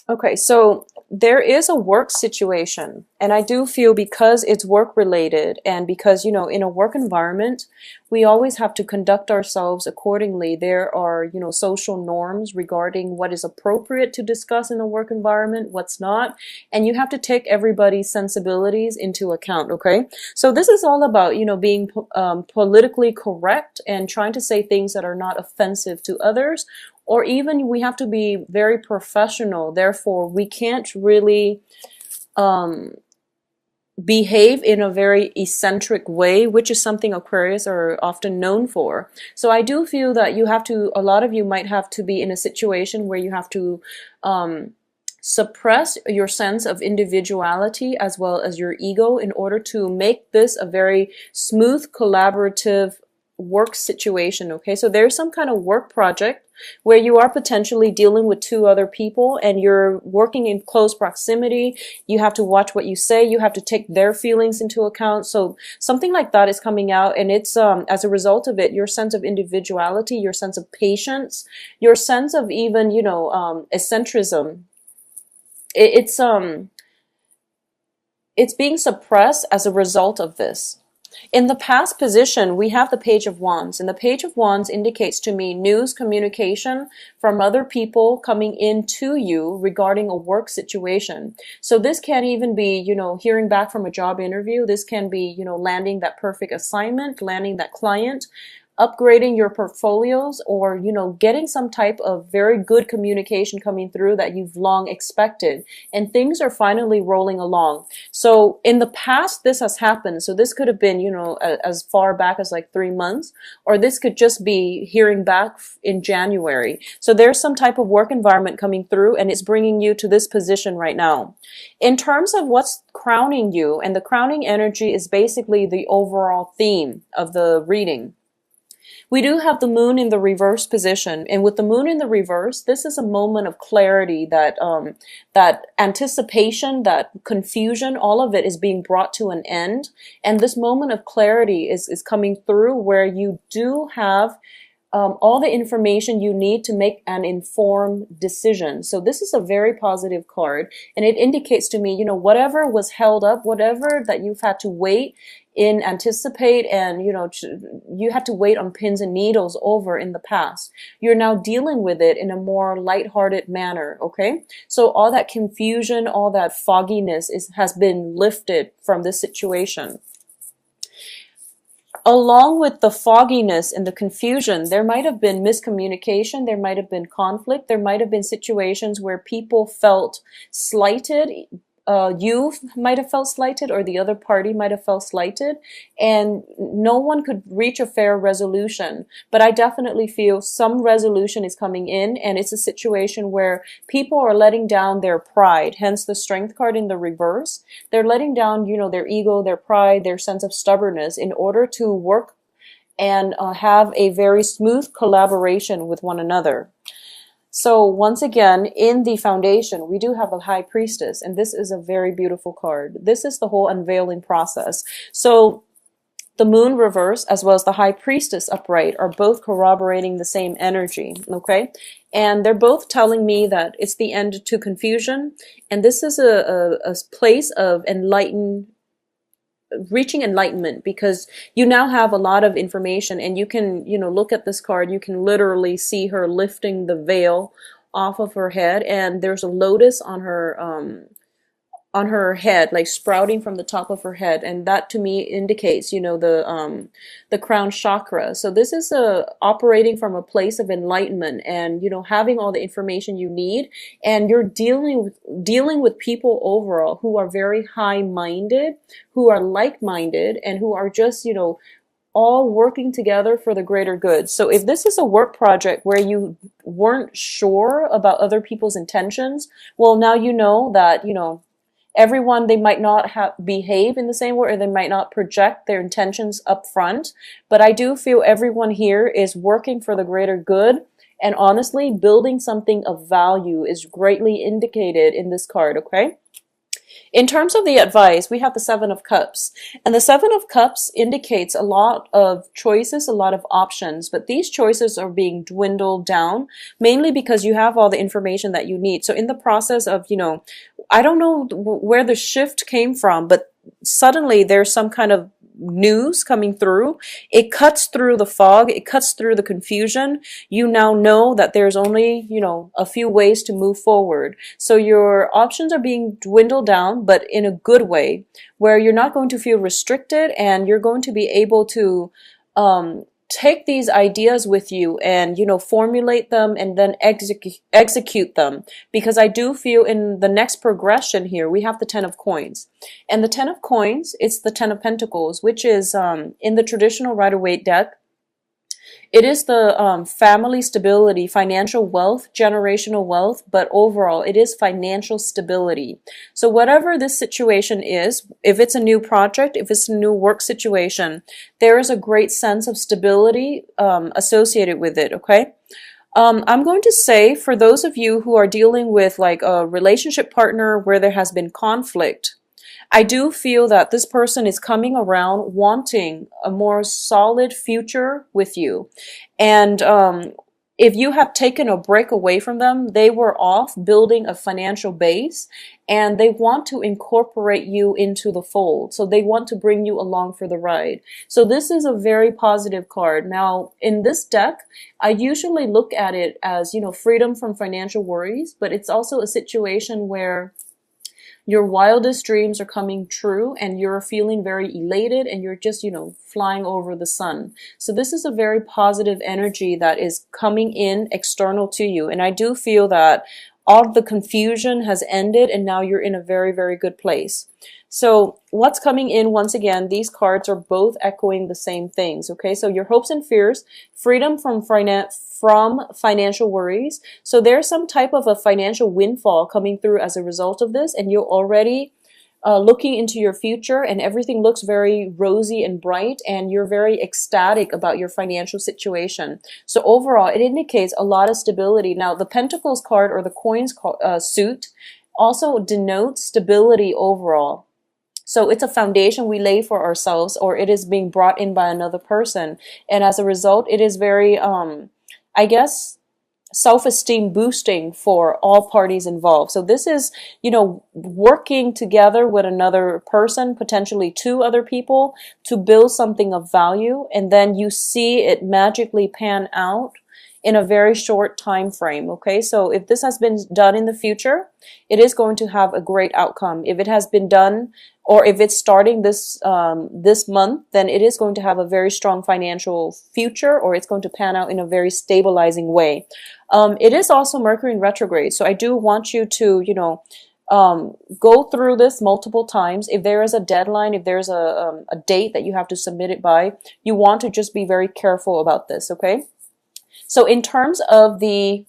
Okay, so there is a work situation, and I do feel because it's work related and because, in a work environment, we always have to conduct ourselves accordingly. There are, social norms regarding what is appropriate to discuss in a work environment, what's not, and you have to take everybody's sensibilities into account, okay? So this is all about, being politically correct and trying to say things that are not offensive to others, or even we have to be very professional. Therefore, we can't really um, behave in a very eccentric way, which is something Aquarius are often known for. So I do feel that a lot of you might have to be in a situation where you have to um, suppress your sense of individuality as well as your ego in order to make this a very smooth, collaborative work situation. Okay, so there's some kind of work project where you are potentially dealing with two other people and you're working in close proximity. You have to watch what you say. You have to take their feelings into account. So something like that is coming out, and it's as a result of it, your sense of individuality, your sense of patience, your sense of even, eccentricism. It's it's being suppressed as a result of this. In the past position, we have the Page of Wands, and the Page of Wands indicates to me news, communication from other people coming into you regarding a work situation. So this can even be, hearing back from a job interview. This can be, landing that perfect assignment, landing that client, upgrading your portfolios, or getting some type of very good communication coming through that you've long expected, and things are finally rolling along. So in the past this has happened, so this could have been as far back as like 3 months, or this could just be hearing back in January. So there's some type of work environment coming through, and it's bringing you to this position right now. In terms of what's crowning you, and the crowning energy is basically the overall theme of the reading. We do have the moon in the reverse position, and with the moon in the reverse, this is a moment of clarity, that anticipation, that confusion, all of it is being brought to an end. And this moment of clarity is coming through where you do have all the information you need to make an informed decision. So this is a very positive card, and it indicates to me, whatever was held up, whatever that you've had to wait in anticipate, and you had to wait on pins and needles over in the past, you're now dealing with it in a more lighthearted manner. Okay, so all that confusion, all that fogginess has been lifted from this situation. Along with the fogginess and the confusion, there might have been miscommunication, there might have been conflict, there might have been situations where people felt slighted. You might have felt slighted, or the other party might have felt slighted, and no one could reach a fair resolution. But I definitely feel some resolution is coming in, and it's a situation where people are letting down their pride, hence the Strength card in the reverse. They're letting down, their ego, their pride, their sense of stubbornness in order to work and have a very smooth collaboration with one another. So once again, in the foundation, we do have a High Priestess, and this is a very beautiful card. This is the whole unveiling process. So the Moon reverse as well as the High Priestess upright are both corroborating the same energy, okay? And they're both telling me that it's the end to confusion, and this is a place of reaching enlightenment, because you now have a lot of information, and you can, look at this card, you can literally see her lifting the veil off of her head, and there's a lotus on her head, like sprouting from the top of her head, and that to me indicates, the crown chakra. So this is operating from a place of enlightenment, and having all the information you need, and you're dealing with people overall who are very high-minded, who are like-minded, and who are just all working together for the greater good. So if this is a work project where you weren't sure about other people's intentions, well, now you know that everyone, they might not behave in the same way, or they might not project their intentions up front. But I do feel everyone here is working for the greater good. And honestly, building something of value is greatly indicated in this card, okay? In terms of the advice, we have the Seven of Cups. And the Seven of Cups indicates a lot of choices, a lot of options, but these choices are being dwindled down, mainly because you have all the information that you need. So in the process of, I don't know where the shift came from, but suddenly there's some kind of news coming through. It cuts through the fog, it cuts through the confusion. You now know that there's only, a few ways to move forward. So your options are being dwindled down, but in a good way, where you're not going to feel restricted and you're going to be able to take these ideas with you and formulate them and then execute them, because I do feel in the next progression here we have the Ten of Coins, and the Ten of Coins, it's the Ten of Pentacles, which is in the traditional Rider-Waite deck. It is the family stability, financial wealth, generational wealth, but overall it is financial stability. So whatever this situation is, if it's a new project, if it's a new work situation, there is a great sense of stability associated with it, okay? I'm going to say for those of you who are dealing with like a relationship partner where there has been conflict, I do feel that this person is coming around wanting a more solid future with you. And if you have taken a break away from them, they were off building a financial base and they want to incorporate you into the fold. So they want to bring you along for the ride. So this is a very positive card. Now, in this deck, I usually look at it as, freedom from financial worries, but it's also a situation where your wildest dreams are coming true and you're feeling very elated and you're just, flying over the sun. So this is a very positive energy that is coming in external to you. And I do feel that all the confusion has ended and now you're in a very, very good place. So what's coming in, once again, these cards are both echoing the same things, okay? So your hopes and fears, freedom from financial worries. So there's some type of a financial windfall coming through as a result of this, and you're already looking into your future and everything looks very rosy and bright and you're very ecstatic about your financial situation. So overall, it indicates a lot of stability. Now, the Pentacles card or the Coins suit also denotes stability overall. So it's a foundation we lay for ourselves, or it is being brought in by another person. And as a result, it is very, I guess, self-esteem boosting for all parties involved. So this is, working together with another person, potentially two other people, to build something of value. And then you see it magically pan out in a very short time frame, okay? So if this has been done in the future, it is going to have a great outcome. If it has been done, or if it's starting this this month, then it is going to have a very strong financial future, or it's going to pan out in a very stabilizing way. It is also Mercury in retrograde, so I do want you to, go through this multiple times. If there is a deadline, if there's a date that you have to submit it by, you want to just be very careful about this, okay? So in terms of the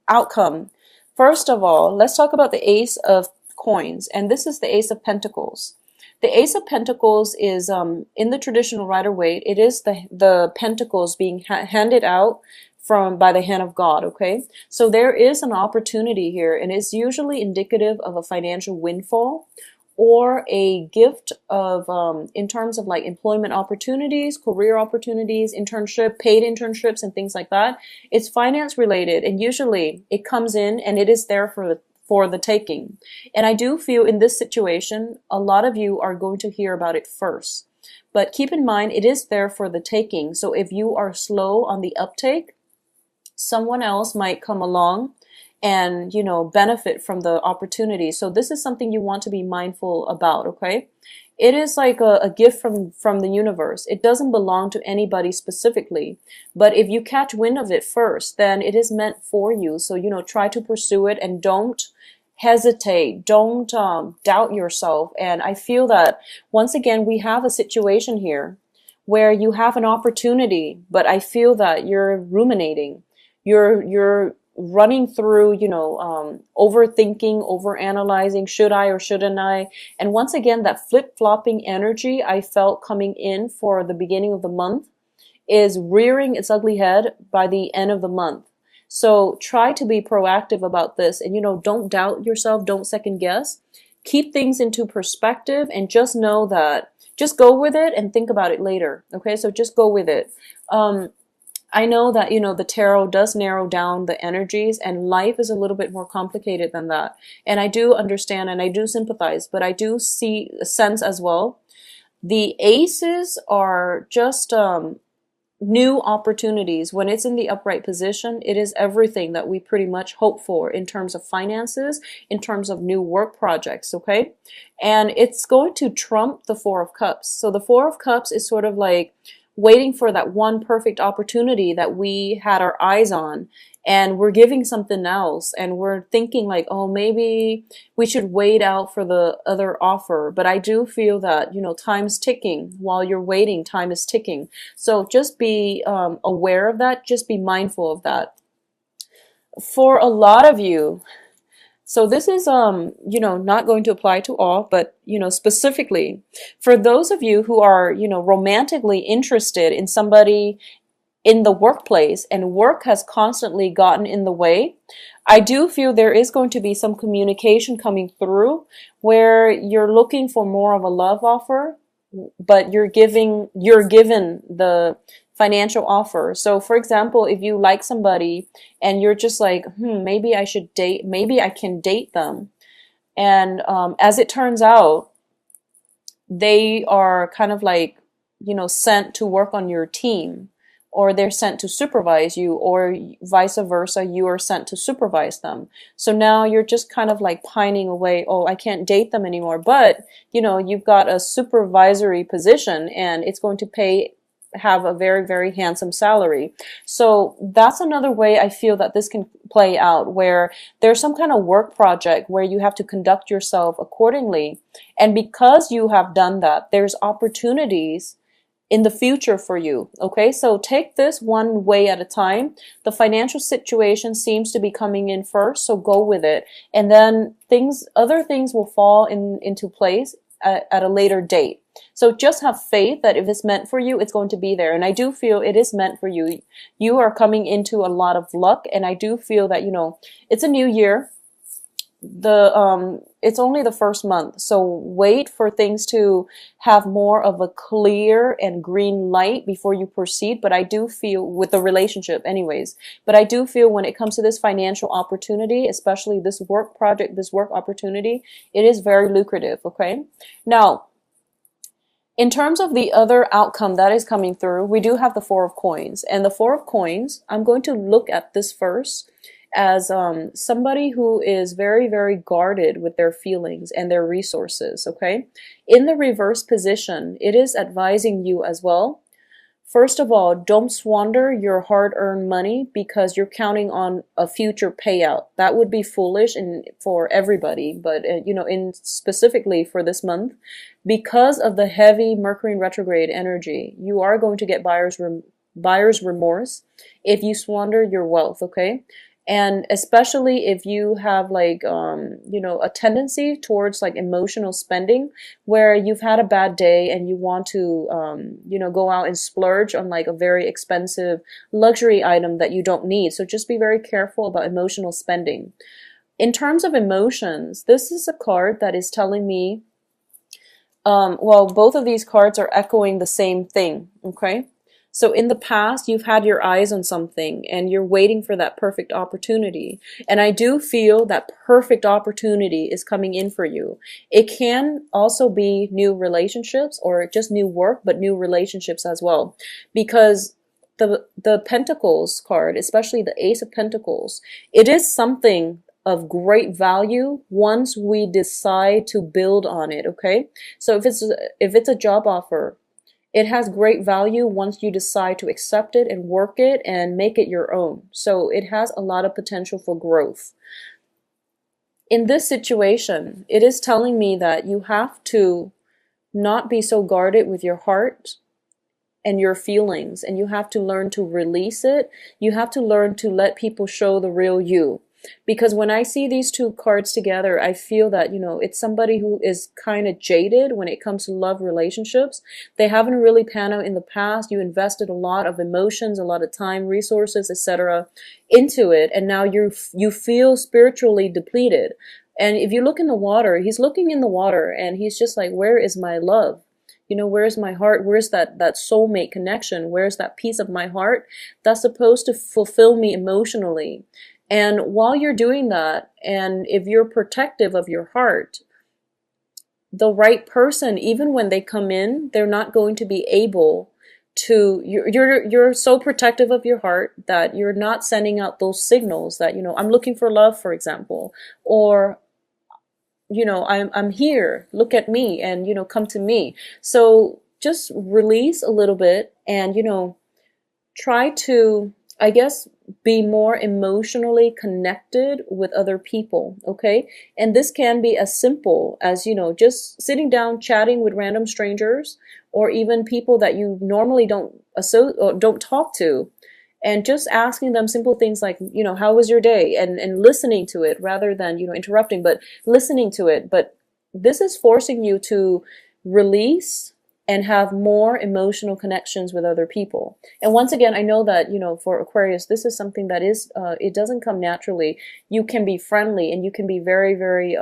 outcome, first of all, let's talk about the Ace of Coins, and this is the Ace of Pentacles. The Ace of Pentacles is, in the traditional Rider-Waite, it is the pentacles being handed out by the hand of God, okay? So there is an opportunity here, and it's usually indicative of a financial windfall or a gift of, in terms of like employment opportunities, career opportunities, paid internships and things like that. It's finance related, and usually it comes in and it is there for the taking. And I do feel in this situation, a lot of you are going to hear about it first. But keep in mind, it is there for the taking. So if you are slow on the uptake, someone else might come along and, benefit from the opportunity. So this is something you want to be mindful about, okay? It is like a gift from the universe. It doesn't belong to anybody specifically. But if you catch wind of it first, then it is meant for you. So, try to pursue it and don't hesitate. Don't doubt yourself. And I feel that, once again, we have a situation here where you have an opportunity, but I feel that you're ruminating. You're running through, overthinking, overanalyzing, should I or shouldn't I? And once again, that flip-flopping energy I felt coming in for the beginning of the month is rearing its ugly head by the end of the month. So try to be proactive about this and, don't doubt yourself, don't second guess. keep things into perspective and just know that, just go with it and think about it later. Okay, so just go with it. I know that, the tarot does narrow down the energies, and life is a little bit more complicated than that. And I do understand and I do sympathize, but I do see a sense as well. The aces are just new opportunities. When it's in the upright position, it is everything that we pretty much hope for in terms of finances, in terms of new work projects, okay? And it's going to trump the Four of Cups. So the Four of Cups is sort of like waiting for that one perfect opportunity that we had our eyes on, and we're giving something else, and we're thinking like, oh, maybe we should wait out for the other offer. But I do feel that, time's ticking. While you're waiting, time is ticking. So just be aware of that. Just be mindful of that. For a lot of you, so this is, not going to apply to all, but, specifically for those of you who are, romantically interested in somebody in the workplace and work has constantly gotten in the way, I do feel there is going to be some communication coming through where you're looking for more of a love offer, but you're given the financial offer. So for example, if you like somebody and you're just like, maybe I should date, maybe I can date them. And as it turns out, they are kind of like, sent to work on your team, or they're sent to supervise you, or vice versa, you are sent to supervise them. So now you're just kind of like pining away, oh, I can't date them anymore. But, you've got a supervisory position and it's going to have a very, very handsome salary. So that's another way I feel that this can play out, where there's some kind of work project where you have to conduct yourself accordingly. And because you have done that, there's opportunities in the future for you. Okay, so take this one way at a time. The financial situation seems to be coming in first, so go with it. And then other things will fall into place at a later date. So just have faith that if it's meant for you, it's going to be there. And I do feel it is meant for you. You are coming into a lot of luck. And I do feel that, it's a new year. It's only the first month. So wait for things to have more of a clear and green light before you proceed. But I do feel with the relationship anyways, but I do feel when it comes to this financial opportunity, especially this work project, this work opportunity, it is very lucrative. Okay. Now, in terms of the other outcome that is coming through, we do have the Four of Coins. And the Four of Coins, I'm going to look at this first as somebody who is very, very guarded with their feelings and their resources, okay? In the reverse position, it is advising you as well. First of all, don't squander your hard-earned money because you're counting on a future payout. That would be foolish for everybody, but specifically for this month, because of the heavy Mercury in retrograde energy, you are going to get buyer's remorse if you squander your wealth, okay? And especially if you have like, a tendency towards like emotional spending where you've had a bad day and you want to, go out and splurge on like a very expensive luxury item that you don't need. So just be very careful about emotional spending. In terms of emotions, this is a card that is telling me, both of these cards are echoing the same thing, okay? So in the past, you've had your eyes on something and you're waiting for that perfect opportunity. And I do feel that perfect opportunity is coming in for you. It can also be new relationships or just new work, but new relationships as well. Because the Pentacles card, especially the Ace of Pentacles, it is something of great value once we decide to build on it, okay? So if it's a job offer, it has great value once you decide to accept it and work it and make it your own. So it has a lot of potential for growth. In this situation, it is telling me that you have to not be so guarded with your heart and your feelings, and you have to learn to release it. You have to learn to let people show the real you. Because when I see these two cards together, I feel that, it's somebody who is kind of jaded when it comes to love relationships. They haven't really panned out in the past. You invested a lot of emotions, a lot of time, resources, etc. into it. And now you feel spiritually depleted. And if you look in the water, he's looking in the water and he's just like, where is my love? You know, where's my heart? Where's that soulmate connection? Where's that piece of my heart that's supposed to fulfill me emotionally? And while you're doing that, and if you're protective of your heart, the right person, even when they come in, they're not going to be able to, you're so protective of your heart that you're not sending out those signals that, you know, I'm looking for love, for example, or, you know, I'm here, look at me, and, you know, come to me. So just release a little bit and, you know, try to, I guess, be more emotionally connected with other people, okay? And this can be as simple as, you know, just sitting down chatting with random strangers, or even people that you normally don't talk to, and just asking them simple things like, you know, how was your day? And listening to it rather than, you know, interrupting, but listening to it. But this is forcing you to release and have more emotional connections with other people. And once again, I know that, you know, for Aquarius, this is something that is, it doesn't come naturally. You can be friendly and you can be very, very,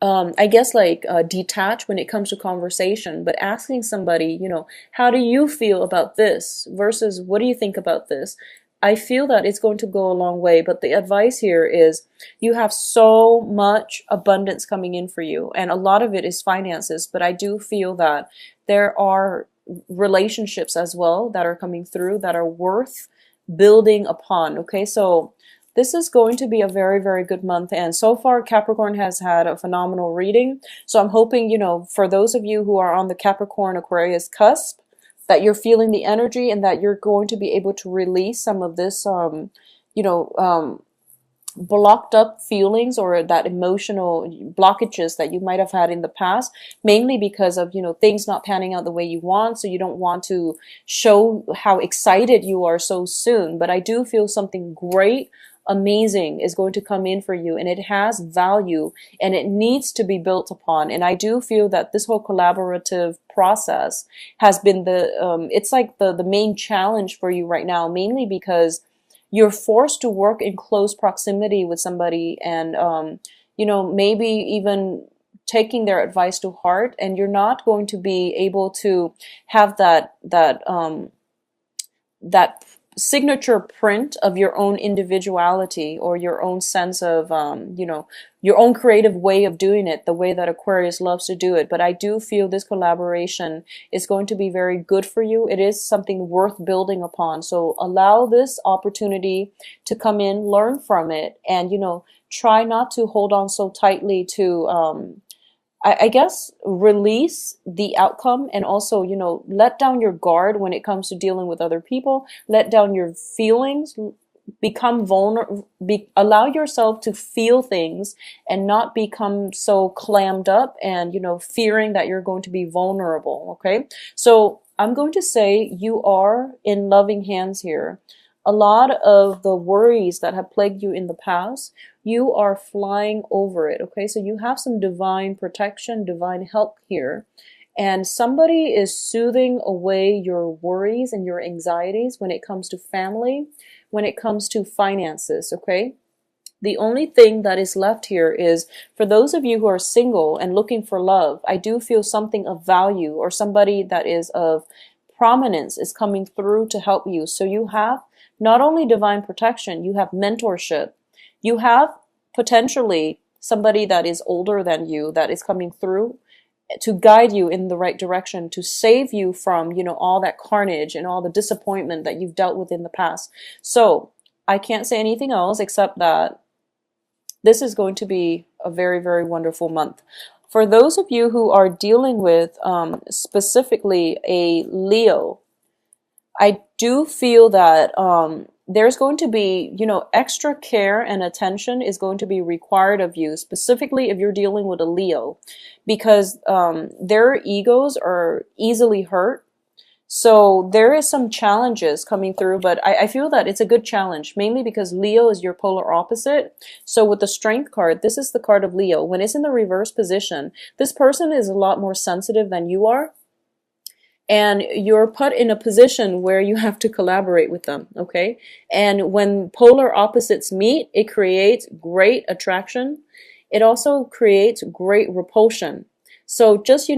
I guess like detached when it comes to conversation, but asking somebody, you know, how do you feel about this versus what do you think about this? I feel that it's going to go a long way, but the advice here is you have so much abundance coming in for you, and a lot of it is finances, but I do feel that there are relationships as well that are coming through that are worth building upon. Okay, so this is going to be a very, very good month. And so far, Capricorn has had a phenomenal reading. So I'm hoping, you know, for those of you who are on the Capricorn Aquarius cusp, that you're feeling the energy and that you're going to be able to release some of this, you know, blocked up feelings or that emotional blockages that you might have had in the past, mainly because of, you know, things not panning out the way you want. So you don't want to show how excited you are so soon. But I do feel something great, amazing is going to come in for you, and it has value and it needs to be built upon. And I do feel that this whole collaborative process has been it's like the main challenge for you right now, mainly because you're forced to work in close proximity with somebody, and you know, maybe even taking their advice to heart, and you're not going to be able to have that signature print of your own individuality or your own sense of, you know, your own creative way of doing it, the way that Aquarius loves to do it. But I do feel this collaboration is going to be very good for you. It is something worth building upon. So allow this opportunity to come in, learn from it, and, you know, try not to hold on so tightly to, I guess, release the outcome, and also, you know, let down your guard when it comes to dealing with other people. Let down your feelings, become vulnerable, allow yourself to feel things and not become so clammed up and, you know, fearing that you're going to be vulnerable. Okay. So I'm going to say you are in loving hands here. A lot of the worries that have plagued you in the past, you are flying over it. Okay, so you have some divine protection, divine help here. And somebody is soothing away your worries and your anxieties when it comes to family, when it comes to finances. Okay, the only thing that is left here is for those of you who are single and looking for love, I do feel something of value or somebody that is of prominence is coming through to help you. So you have not only divine protection, you have mentorship. You have potentially somebody that is older than you that is coming through to guide you in the right direction, to save you from, you know, all that carnage and all the disappointment that you've dealt with in the past. So I can't say anything else except that this is going to be a very, very wonderful month. For those of you who are dealing with specifically a Leo, I do feel that there's going to be, you know, extra care and attention is going to be required of you, specifically if you're dealing with a Leo, because their egos are easily hurt. So there is some challenges coming through, but I feel that it's a good challenge, mainly because Leo is your polar opposite. So with the Strength card, this is the card of Leo. When it's in the reverse position, this person is a lot more sensitive than you are. and you're put in a position where you have to collaborate with them, okay? And when polar opposites meet, it creates great attraction. It also creates great repulsion. So just,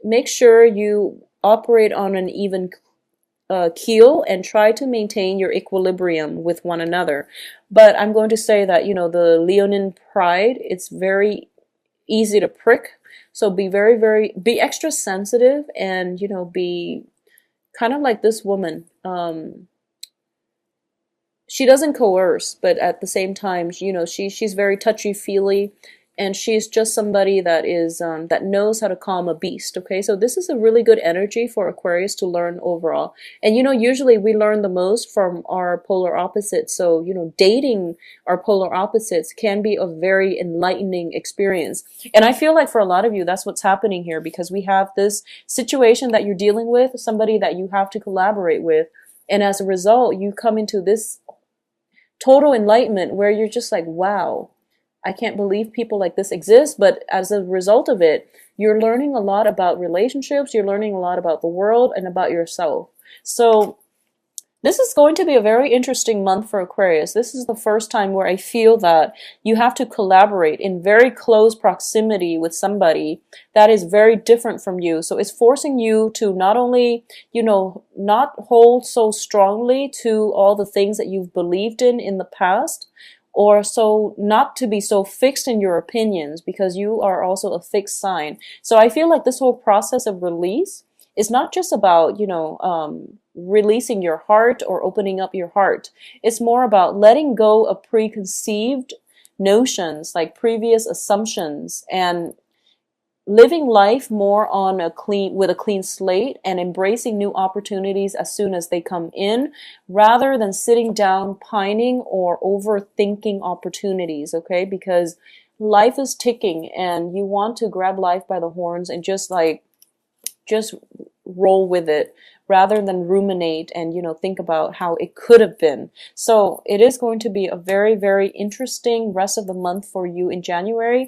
make sure you operate on an even keel and try to maintain your equilibrium with one another. But I'm going to say that, the Leonine pride, it's very easy to prick. So be be extra sensitive, and, be kind of like this woman. She doesn't coerce, but at the same time, she's very touchy feely, and she's just somebody that is that knows how to calm a beast. Okay, so this is a really good energy for Aquarius to learn overall. And usually we learn the most from our polar opposites. So dating our polar opposites can be a very enlightening experience. And I feel like for a lot of you, that's what's happening here, because we have this situation that you're dealing with, somebody that you have to collaborate with, and as a result, you come into this total enlightenment where you're just like, wow, I can't believe people like this exist. But as a result of it, you're learning a lot about relationships, you're learning a lot about the world and about yourself. So this is going to be a very interesting month for Aquarius. This is the first time where I feel that you have to collaborate in very close proximity with somebody that is very different from you. So it's forcing you to not only, not hold so strongly to all the things that you've believed in the past, or so not to be so fixed in your opinions, because you are also a fixed sign. So I feel like this whole process of release is not just about, releasing your heart or opening up your heart. It's more about letting go of preconceived notions, like previous assumptions, and living life more on with a clean slate, and embracing new opportunities as soon as they come in, rather than sitting down pining or overthinking opportunities. Okay, because life is ticking, and you want to grab life by the horns and just roll with it, rather than ruminate and think about how it could have been. So it is going to be a very, very interesting rest of the month for you in January.